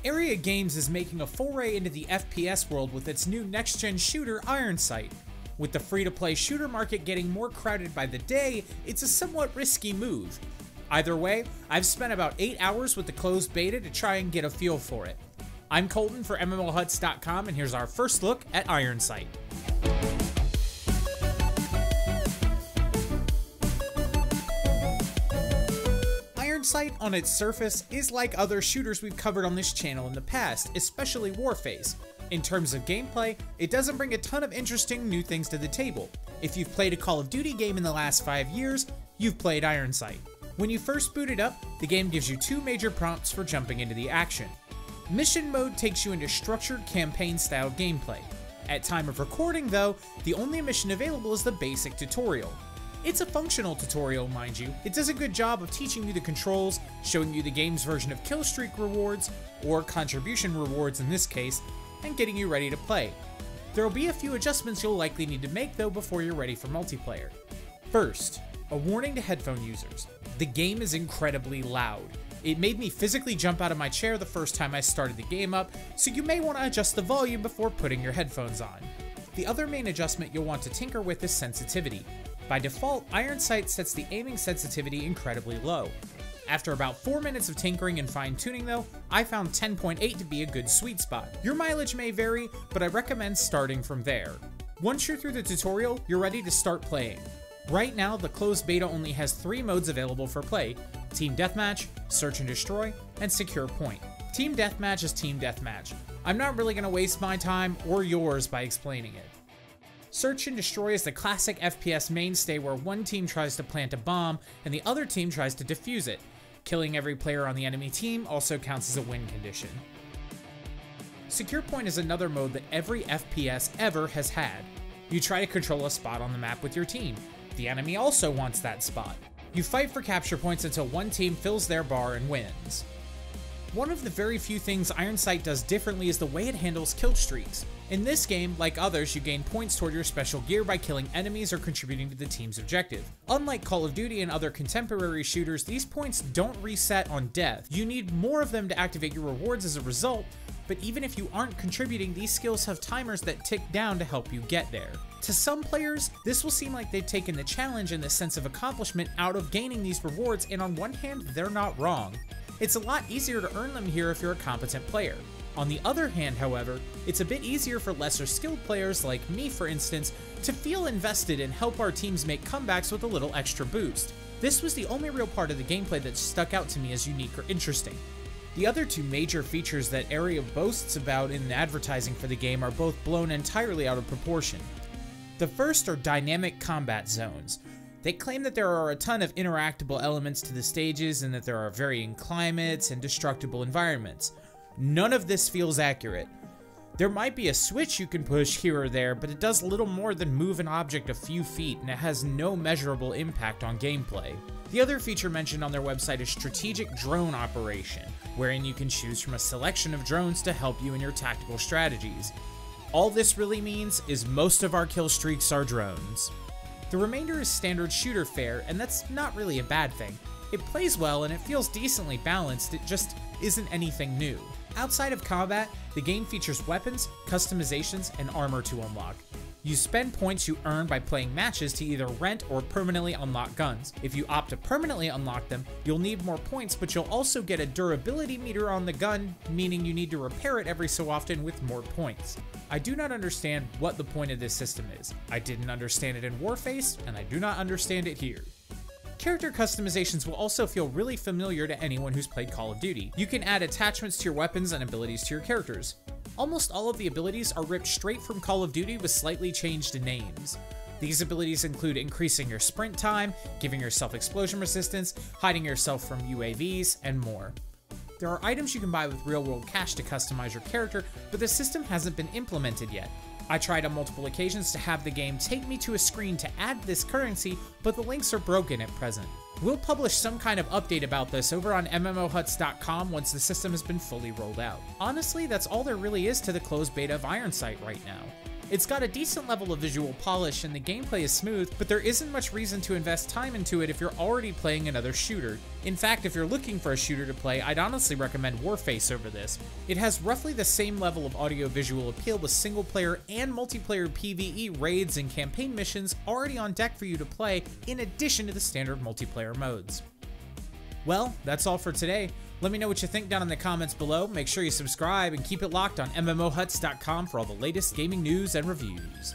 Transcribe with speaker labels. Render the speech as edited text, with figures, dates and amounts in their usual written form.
Speaker 1: Area Games is making a foray into the FPS world with its new next-gen shooter, Ironsight. With the free-to-play shooter market getting more crowded by the day, it's a somewhat risky move. Either way, I've spent about 8 hours with the closed beta to try and get a feel for it. I'm Colton for MMOHuts.com, and here's our first look at Ironsight. Ironsight, on its surface, is like other shooters we've covered on this channel in the past, especially Warface. In terms of gameplay, it doesn't bring a ton of interesting new things to the table. If you've played a Call of Duty game in the last 5 years, you've played Ironsight. When you first boot it up, the game gives you two major prompts for jumping into the action. Mission mode takes you into structured campaign-style gameplay. At time of recording though, the only mission available is the basic tutorial. It's a functional tutorial, mind you. It does a good job of teaching you the controls, showing you the game's version of killstreak rewards, or contribution rewards in this case, and getting you ready to play. There will be a few adjustments you'll likely need to make though before you're ready for multiplayer. First, a warning to headphone users. The game is incredibly loud. It made me physically jump out of my chair the first time I started the game up, so you may want to adjust the volume before putting your headphones on. The other main adjustment you'll want to tinker with is sensitivity. By default, Ironsight sets the aiming sensitivity incredibly low. After about 4 minutes of tinkering and fine-tuning though, I found 10.8 to be a good sweet spot. Your mileage may vary, but I recommend starting from there. Once you're through the tutorial, you're ready to start playing. Right now, the closed beta only has 3 modes available for play: Team Deathmatch, Search and Destroy, and Secure Point. Team Deathmatch is Team Deathmatch. I'm not really going to waste my time or yours by explaining it. Search and Destroy is the classic FPS mainstay where one team tries to plant a bomb and the other team tries to defuse it. Killing every player on the enemy team also counts as a win condition. Secure Point is another mode that every FPS ever has had. You try to control a spot on the map with your team. The enemy also wants that spot. You fight for capture points until one team fills their bar and wins. One of the very few things Ironsight does differently is the way it handles kill streaks. In this game, like others, you gain points toward your special gear by killing enemies or contributing to the team's objective. Unlike Call of Duty and other contemporary shooters, these points don't reset on death. You need more of them to activate your rewards as a result, but even if you aren't contributing, these skills have timers that tick down to help you get there. To some players, this will seem like they've taken the challenge and the sense of accomplishment out of gaining these rewards, and on one hand, they're not wrong. It's a lot easier to earn them here if you're a competent player. On the other hand, however, it's a bit easier for lesser skilled players like me, for instance, to feel invested and help our teams make comebacks with a little extra boost. This was the only real part of the gameplay that stuck out to me as unique or interesting. The other two major features that Area boasts about in advertising for the game are both blown entirely out of proportion. The first are dynamic combat zones. They claim that there are a ton of interactable elements to the stages and that there are varying climates and destructible environments. None of this feels accurate. There might be a switch you can push here or there, but it does little more than move an object a few feet, and it has no measurable impact on gameplay. The other feature mentioned on their website is strategic drone operation, wherein you can choose from a selection of drones to help you in your tactical strategies. All this really means is most of our kill streaks are drones. The remainder is standard shooter fare, and that's not really a bad thing. It plays well and it feels decently balanced, it just isn't anything new. Outside of combat, the game features weapons, customizations, and armor to unlock. You spend points you earn by playing matches to either rent or permanently unlock guns. If you opt to permanently unlock them, you'll need more points, but you'll also get a durability meter on the gun, meaning you need to repair it every so often with more points. I do not understand what the point of this system is. I didn't understand it in Warface, and I do not understand it here. Character customizations will also feel really familiar to anyone who's played Call of Duty. You can add attachments to your weapons and abilities to your characters. Almost all of the abilities are ripped straight from Call of Duty with slightly changed names. These abilities include increasing your sprint time, giving yourself explosion resistance, hiding yourself from UAVs, and more. There are items you can buy with real-world cash to customize your character, but the system hasn't been implemented yet. I tried on multiple occasions to have the game take me to a screen to add this currency, but the links are broken at present. We'll publish some kind of update about this over on MMOHuts.com once the system has been fully rolled out. Honestly, that's all there really is to the closed beta of Ironsight right now. It's got a decent level of visual polish and the gameplay is smooth, but there isn't much reason to invest time into it if you're already playing another shooter. In fact, if you're looking for a shooter to play, I'd honestly recommend Warface over this. It has roughly the same level of audio-visual appeal with single-player and multiplayer PvE raids and campaign missions already on deck for you to play, in addition to the standard multiplayer modes. Well, that's all for today. Let me know what you think down in the comments below. Make sure you subscribe and keep it locked on MMOHuts.com for all the latest gaming news and reviews.